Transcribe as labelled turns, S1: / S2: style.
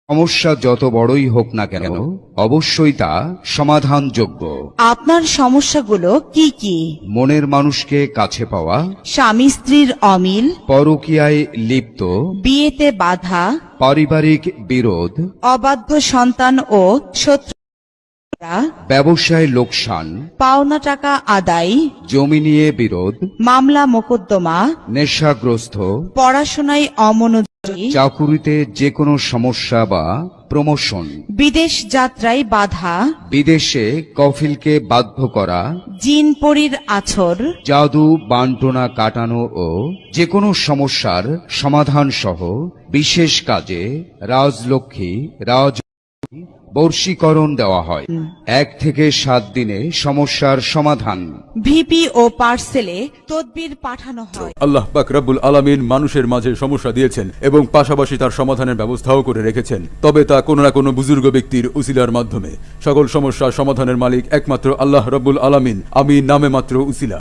S1: সমস্যা যত বড়ই হোক না কেন অবশ্যই তা সমাধানযোগ্য।
S2: আপনার সমস্যাগুলো কি কি?
S1: মনের মানুষকে কাছে পাওয়া,
S2: স্বামী স্ত্রীর অমিল,
S1: পরকীয়ায় লিপ্ত,
S2: বিয়েতে বাধা,
S1: পারিবারিক বিরোধ,
S2: অবাধ্য সন্তান ও শত্রুরা,
S1: ব্যবসায় লোকসান,
S2: পাওনা টাকা আদায়,
S1: জমি নিয়ে বিরোধ,
S2: মামলা মোকদ্দমা,
S1: নেশাগ্রস্ত,
S2: পড়াশোনায় অমনোযোগী,
S1: চাকুরিতে যে কোনো সমস্যা বা প্রমোশন,
S2: বিদেশ যাত্রায় বাধা,
S1: বিদেশে কফিলকে বাধ্য করা,
S2: জিন পরীর আছর,
S1: জাদু বান্টনা কাটানো ও যে কোনো সমস্যার সমাধান সহ বিশেষ কাজে রাজলক্ষ্মী বর্ষীকরণ দেওয়া হয়। 1 থেকে 7 দিনে সমস্যার সমাধান।
S2: ভিপি ও পার্সেলে তদবির পাঠানো হয়।
S3: আল্লাহ পাক রব্বুল আলামিন মানুষের মাঝে সমস্যা দিয়েছেন এবং পাশাপাশি তার সমাধানের ব্যবস্থাও করে রেখেছেন, তবে তা কোনো না কোনো বুজুর্গ ব্যক্তির উসিলার মাধ্যমে। সকল সমস্যার সমাধানের মালিক একমাত্র আল্লাহ রব্বুল আলামিন। আমি নামে মাত্র উসিলা।